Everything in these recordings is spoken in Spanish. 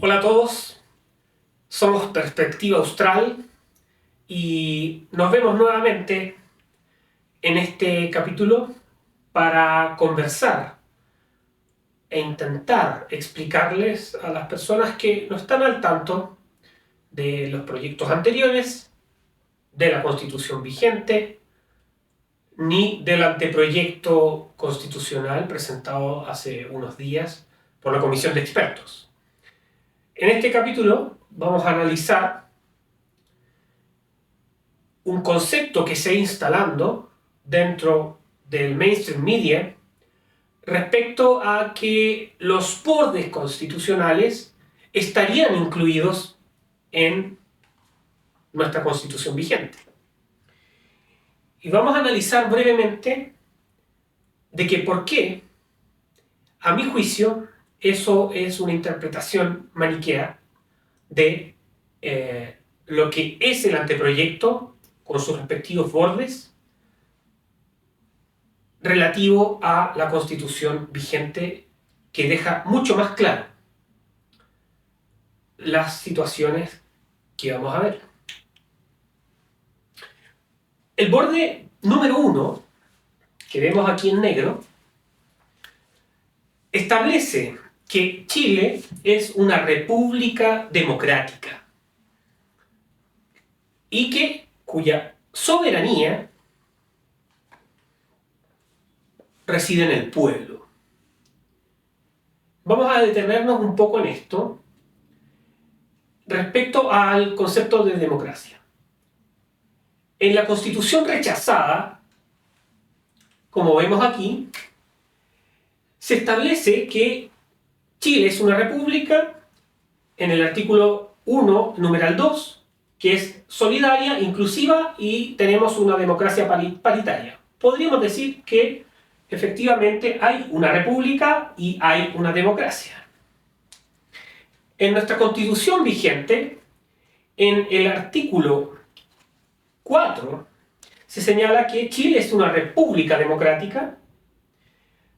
Hola a todos, somos Perspectiva Austral y nos vemos nuevamente en este capítulo para conversar e intentar explicarles a las personas que no están al tanto de los proyectos anteriores, de la Constitución vigente, ni del anteproyecto constitucional presentado hace unos días por la Comisión de Expertos. En este capítulo vamos a analizar un concepto que se ha instalando dentro del mainstream media respecto a que los bordes constitucionales estarían incluidos en nuestra constitución vigente. Y vamos a analizar brevemente de que por qué, a mi juicio, eso es una interpretación maniquea de lo que es el anteproyecto con sus respectivos bordes relativo a la Constitución vigente, que deja mucho más claro las situaciones que vamos a ver. El borde número 1, que vemos aquí en negro, establece que Chile es una república democrática y cuya soberanía reside en el pueblo. Vamos a detenernos un poco en esto respecto al concepto de democracia. En la Constitución rechazada, como vemos aquí, se establece que Chile es una república en el artículo 1, numeral 2, que es solidaria, inclusiva y tenemos una democracia paritaria. Podríamos decir que efectivamente hay una república y hay una democracia. En nuestra Constitución vigente, en el artículo 4, se señala que Chile es una república democrática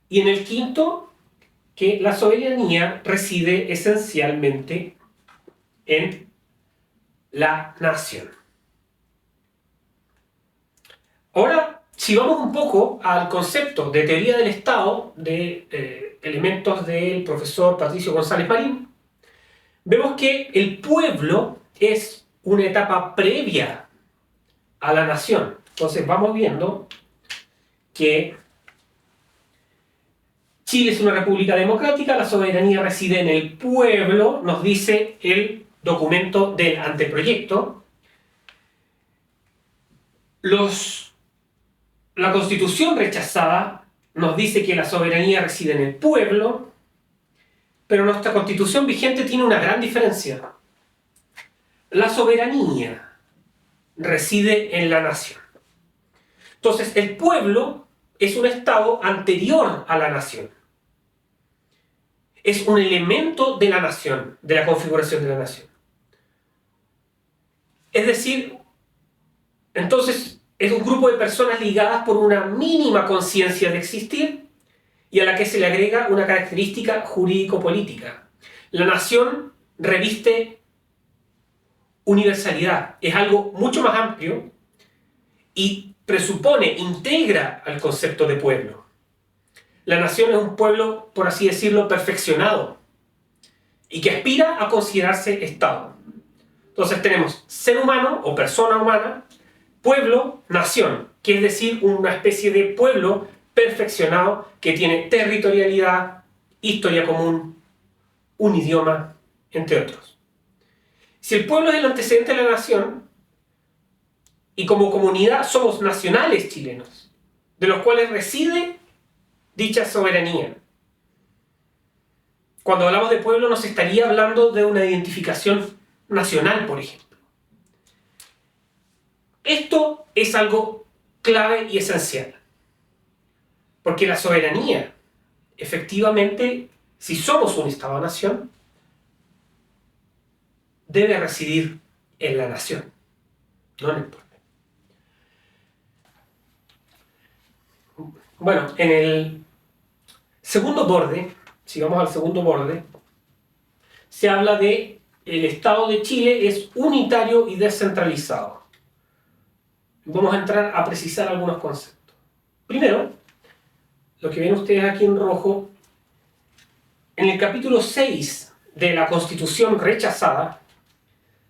y en el quinto, que la soberanía reside esencialmente en la nación. Ahora, si vamos un poco al concepto de teoría del Estado de elementos del profesor Patricio González Marín, vemos que el pueblo es una etapa previa a la nación. Entonces vamos viendo que Chile es una república democrática, la soberanía reside en el pueblo, nos dice el documento del anteproyecto. La Constitución rechazada nos dice que la soberanía reside en el pueblo, pero nuestra Constitución vigente tiene una gran diferencia. La soberanía reside en la nación. Entonces, el pueblo es un estado anterior a la nación. Es un elemento de la nación, de la configuración de la nación. Es decir, entonces es un grupo de personas ligadas por una mínima conciencia de existir y a la que se le agrega una característica jurídico-política. La nación reviste universalidad, es algo mucho más amplio y presupone, integra al concepto de pueblo. La nación es un pueblo, por así decirlo, perfeccionado y que aspira a considerarse Estado. Entonces tenemos ser humano o persona humana, pueblo, nación, que es decir, una especie de pueblo perfeccionado que tiene territorialidad, historia común, un idioma, entre otros. Si el pueblo es el antecedente de la nación, y como comunidad somos nacionales chilenos, de los cuales reside dicha soberanía. Cuando hablamos de pueblo nos estaría hablando de una identificación nacional, por ejemplo. Esto es algo clave y esencial, porque la soberanía, efectivamente, si somos un Estado-nación, debe residir en la nación, no en el pueblo. Bueno, en el segundo borde, si vamos al segundo borde, se habla de el Estado de Chile es unitario y descentralizado. Vamos a entrar a precisar algunos conceptos. Primero, lo que ven ustedes aquí en rojo, en el capítulo 6 de la Constitución rechazada,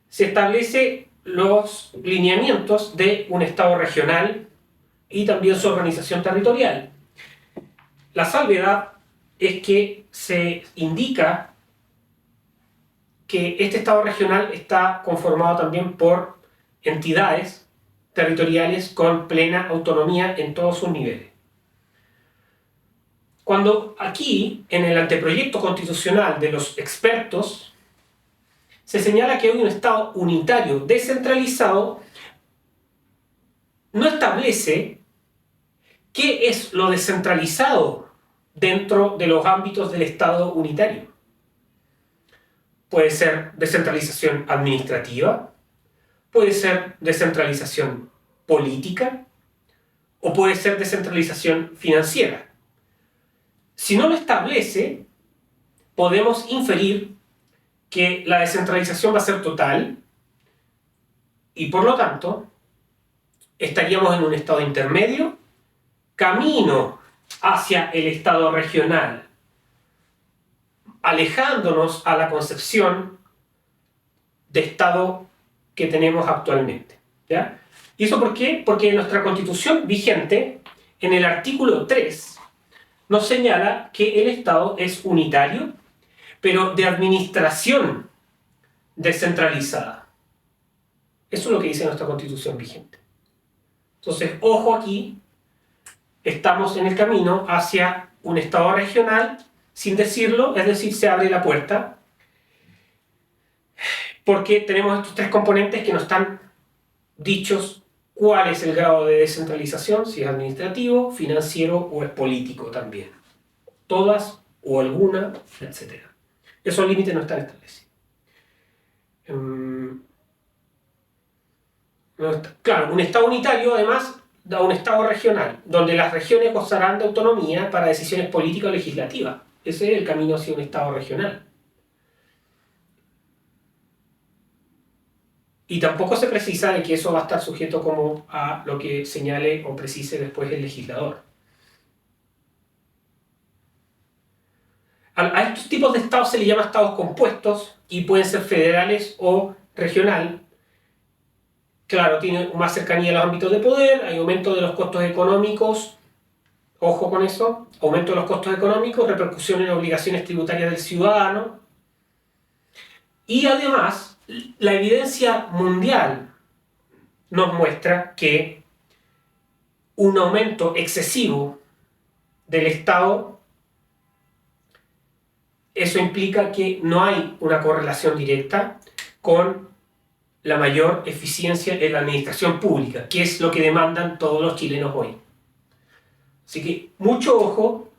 se establece los lineamientos de un Estado regional y también su organización territorial. La salvedad es que se indica que este Estado regional está conformado también por entidades territoriales con plena autonomía en todos sus niveles. Cuando aquí, en el anteproyecto constitucional de los expertos, se señala que hay un Estado unitario descentralizado, no establece qué es lo descentralizado dentro de los ámbitos del Estado unitario. Puede ser descentralización administrativa, puede ser descentralización política o puede ser descentralización financiera. Si no lo establece, podemos inferir que la descentralización va a ser total y por lo tanto estaríamos en un estado intermedio, camino hacia el estado regional, alejándonos a la concepción de estado que tenemos actualmente, ¿ya? ¿Y eso por qué? Porque nuestra constitución vigente, en el artículo 3, nos señala que el estado es unitario, pero de administración descentralizada. Eso es lo que dice nuestra constitución vigente. Entonces, ojo aquí, estamos en el camino hacia un estado regional, sin decirlo, es decir, se abre la puerta, porque tenemos estos tres componentes que no están dichos cuál es el grado de descentralización, si es administrativo, financiero o es político también. Todas o alguna, etc. Esos límites no están establecidos. Claro, un Estado unitario además da un Estado regional, donde las regiones gozarán de autonomía para decisiones políticas o legislativas. Ese es el camino hacia un Estado regional. Y tampoco se precisa de que eso va a estar sujeto como a lo que señale o precise después el legislador. A estos tipos de estados se les llama estados compuestos y pueden ser federales o regional. Claro, tiene más cercanía a los ámbitos de poder, hay aumento de los costos económicos, ojo con eso, aumento de los costos económicos, repercusión en obligaciones tributarias del ciudadano. Y además, la evidencia mundial nos muestra que un aumento excesivo del Estado, eso implica que no hay una correlación directa con la mayor eficiencia en la administración pública, que es lo que demandan todos los chilenos hoy. Así que mucho ojo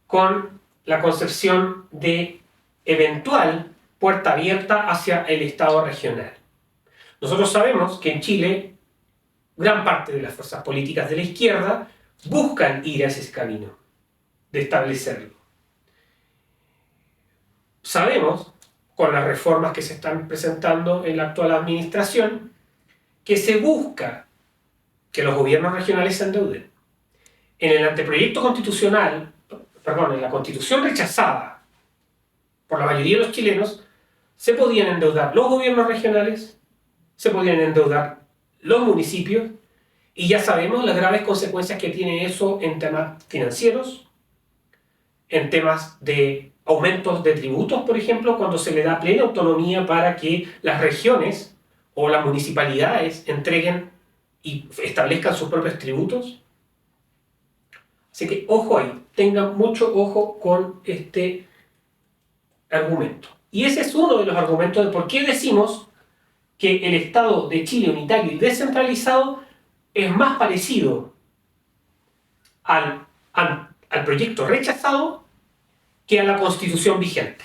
con la concepción de eventual puerta abierta hacia el Estado regional. Nosotros sabemos que en Chile gran parte de las fuerzas políticas de la izquierda buscan ir hacia ese camino, de establecerlo. Sabemos, con las reformas que se están presentando en la actual administración, que se busca que los gobiernos regionales se endeuden. En el anteproyecto constitucional, en la constitución rechazada por la mayoría de los chilenos, se podían endeudar los gobiernos regionales, se podían endeudar los municipios, y ya sabemos las graves consecuencias que tiene eso en temas financieros, en temas de aumentos de tributos, por ejemplo, cuando se le da plena autonomía para que las regiones o las municipalidades entreguen y establezcan sus propios tributos. Así que ojo ahí, tengan mucho ojo con este argumento. Y ese es uno de los argumentos de por qué decimos que el Estado de Chile unitario y descentralizado es más parecido al proyecto rechazado que a la Constitución vigente.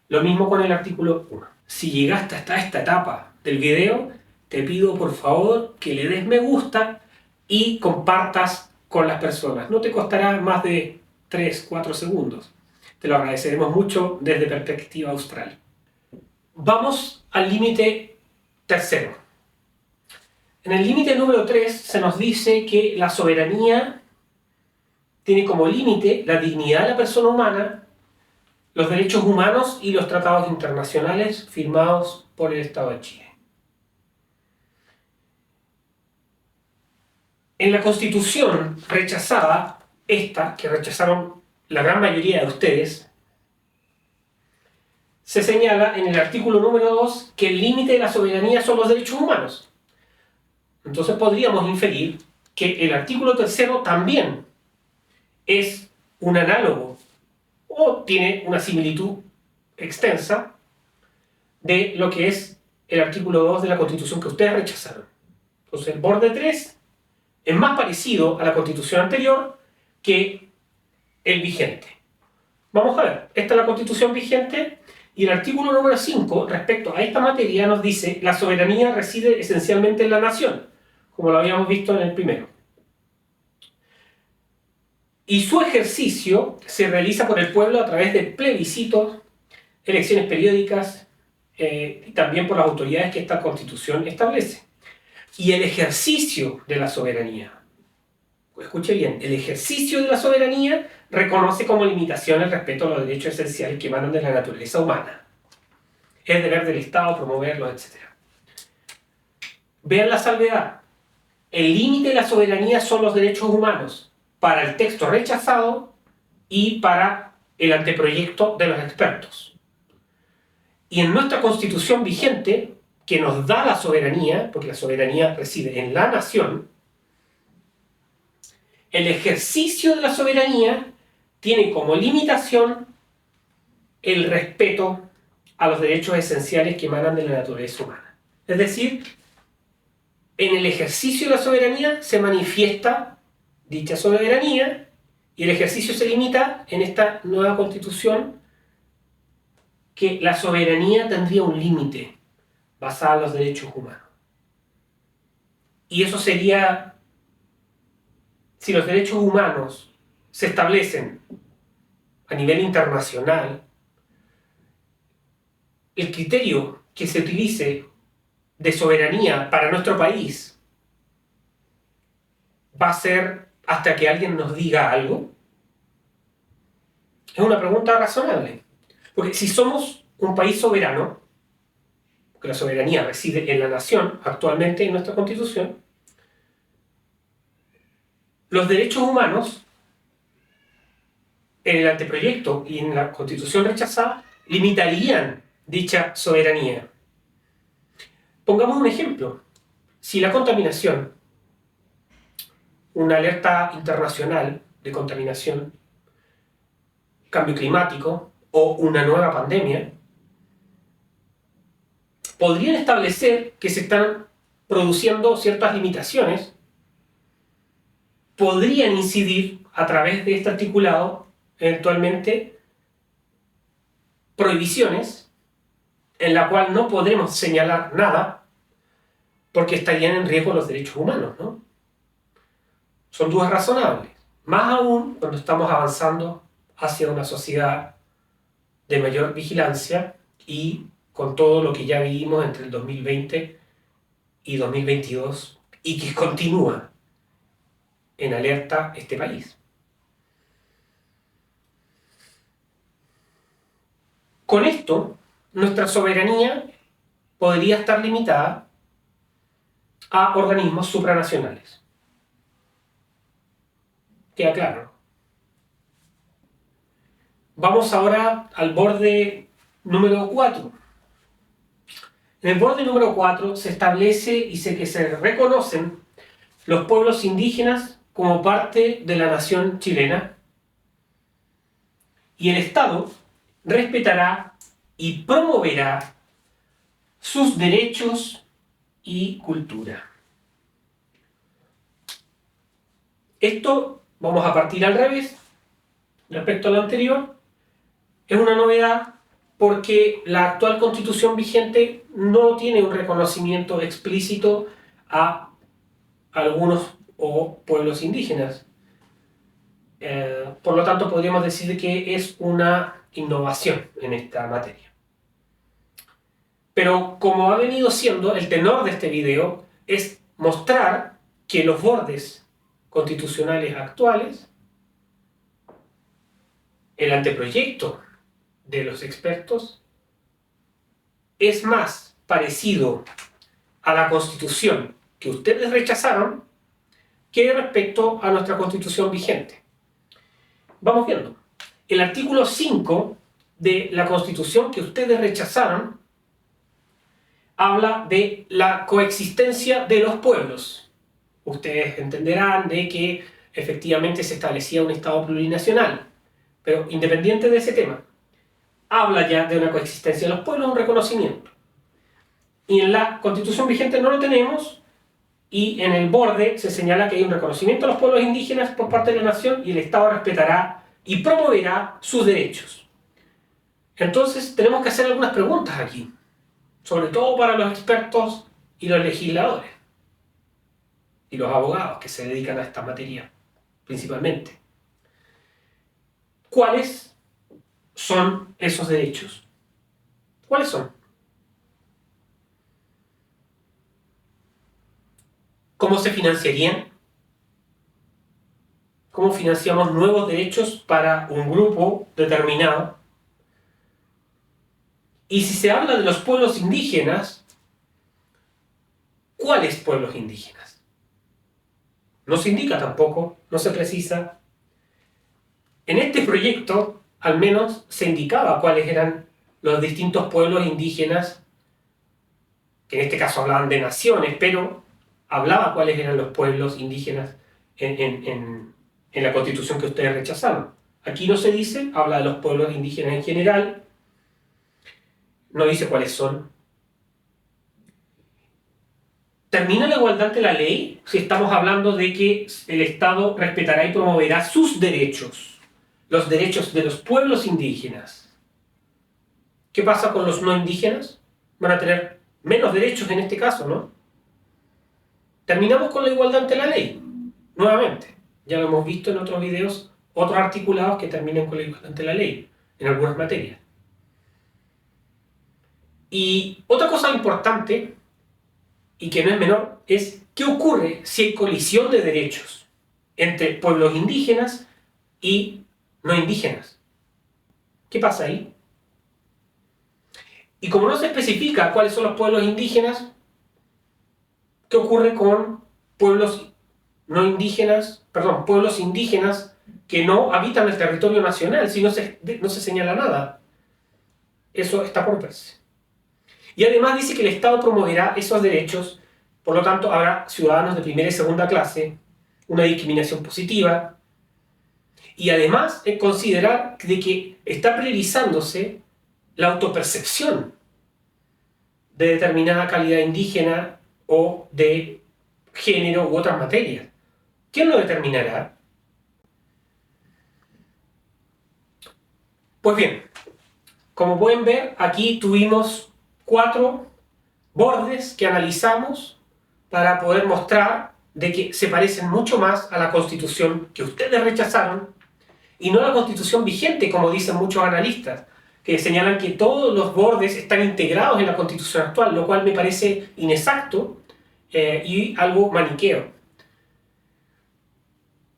Lo mismo con el artículo 1. Si llegaste hasta esta etapa del video, te pido por favor que le des me gusta y compartas con las personas. No te costará más de 3-4 segundos. Te lo agradeceremos mucho desde Perspectiva Austral. Vamos al límite tercero. En el límite número 3 se nos dice que la soberanía tiene como límite la dignidad de la persona humana, los derechos humanos y los tratados internacionales firmados por el Estado de Chile. En la Constitución rechazada, esta que rechazaron la gran mayoría de ustedes, se señala en el artículo número 2 que el límite de la soberanía son los derechos humanos. Entonces podríamos inferir que el artículo 3 también es un análogo o tiene una similitud extensa de lo que es el artículo 2 de la Constitución que ustedes rechazaron. Entonces el borde 3 es más parecido a la Constitución anterior que el vigente. Vamos a ver, esta es la Constitución vigente y el artículo número 5 respecto a esta materia nos dice la soberanía reside esencialmente en la nación, como lo habíamos visto en el primero. Y su ejercicio se realiza por el pueblo a través de plebiscitos, elecciones periódicas y también por las autoridades que esta Constitución establece. Y el ejercicio de la soberanía, escuche bien, el ejercicio de la soberanía reconoce como limitación el respeto a los derechos esenciales que emanan de la naturaleza humana. Es deber del Estado promoverlos, etc. Vean la salvedad. El límite de la soberanía son los derechos humanos para el texto rechazado y para el anteproyecto de los expertos. Y en nuestra Constitución vigente, que nos da la soberanía, porque la soberanía reside en la nación, el ejercicio de la soberanía tiene como limitación el respeto a los derechos esenciales que emanan de la naturaleza humana. Es decir, en el ejercicio de la soberanía se manifiesta dicha soberanía y el ejercicio se limita en esta nueva Constitución que la soberanía tendría un límite basado en los derechos humanos. Y eso sería, si los derechos humanos se establecen a nivel internacional, el criterio que se utilice de soberanía para nuestro país va a ser hasta que alguien nos diga algo. Es una pregunta razonable. Porque si somos un país soberano, que la soberanía reside en la nación actualmente en nuestra Constitución, los derechos humanos en el anteproyecto y en la Constitución rechazada limitarían dicha soberanía. Pongamos un ejemplo. Si la contaminación, una alerta internacional de contaminación, cambio climático o una nueva pandemia, podrían establecer que se están produciendo ciertas limitaciones, podrían incidir a través de este articulado eventualmente prohibiciones en la cual no podremos señalar nada porque estarían en riesgo los derechos humanos, ¿no? Son dudas razonables, más aún cuando estamos avanzando hacia una sociedad de mayor vigilancia y con todo lo que ya vivimos entre el 2020 y 2022 y que continúa en alerta este país. Con esto, nuestra soberanía podría estar limitada a organismos supranacionales. Queda claro. Vamos ahora al borde número 4. En el borde número 4 se establece y que se reconocen los pueblos indígenas como parte de la nación chilena y el Estado respetará y promoverá sus derechos y cultura. Esto, vamos a partir al revés, respecto a lo anterior, es una novedad porque la actual Constitución vigente no tiene un reconocimiento explícito a algunos pueblos indígenas. Por lo tanto, podríamos decir que es una innovación en esta materia. Pero como ha venido siendo el tenor de este video, es mostrar que los bordes constitucionales actuales, el anteproyecto de los expertos, es más parecido a la Constitución que ustedes rechazaron que respecto a nuestra Constitución vigente. Vamos viendo. El artículo 5 de la Constitución que ustedes rechazaron habla de la coexistencia de los pueblos. Ustedes entenderán de que efectivamente se establecía un Estado plurinacional, pero independiente de ese tema, habla ya de una coexistencia de los pueblos, un reconocimiento. Y en la Constitución vigente no lo tenemos, y en el borde se señala que hay un reconocimiento a los pueblos indígenas por parte de la nación y el Estado respetará y promoverá sus derechos. Entonces tenemos que hacer algunas preguntas aquí, sobre todo para los expertos y los legisladores y los abogados que se dedican a esta materia principalmente. ¿Cuáles son esos derechos? ¿Cuáles son? ¿Cómo se financiarían? ¿Cómo financiamos nuevos derechos para un grupo determinado? Y si se habla de los pueblos indígenas, ¿cuáles pueblos indígenas? No se indica tampoco, no se precisa. En este proyecto, al menos, se indicaba cuáles eran los distintos pueblos indígenas, que en este caso hablaban de naciones, pero hablaba cuáles eran los pueblos indígenas en la Constitución que ustedes rechazaron. Aquí no se dice, habla de los pueblos indígenas en general, no dice cuáles son. ¿Termina la igualdad ante la ley si estamos hablando de que el Estado respetará y promoverá sus derechos, los derechos de los pueblos indígenas? ¿Qué pasa con los no indígenas? Van a tener menos derechos en este caso, ¿no? Terminamos con la igualdad ante la ley, nuevamente. Ya lo hemos visto en otros videos, otros articulados que terminan con la igualdad ante la ley, en algunas materias. Y otra cosa importante, y que no es menor, es qué ocurre si hay colisión de derechos entre pueblos indígenas y no indígenas. ¿Qué pasa ahí? Y como no se especifica cuáles son los pueblos indígenas, ¿qué ocurre con pueblos no indígenas, perdón, pueblos indígenas que no habitan el territorio nacional, si no se señala nada? Eso está por verse. Y además dice que el Estado promoverá esos derechos, por lo tanto habrá ciudadanos de primera y segunda clase, una discriminación positiva, y además considerar de que está priorizándose la autopercepción de determinada calidad indígena o de género u otras materias. ¿Quién lo determinará? Pues bien, como pueden ver, aquí tuvimos 4 bordes que analizamos para poder mostrar de que se parecen mucho más a la Constitución que ustedes rechazaron y no a la Constitución vigente, como dicen muchos analistas, que señalan que todos los bordes están integrados en la Constitución actual, lo cual me parece inexacto y algo maniqueo.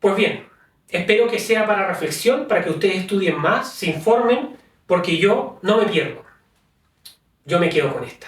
Pues bien, espero que sea para reflexión, para que ustedes estudien más, se informen, porque yo no me pierdo. Yo me quedo con esta.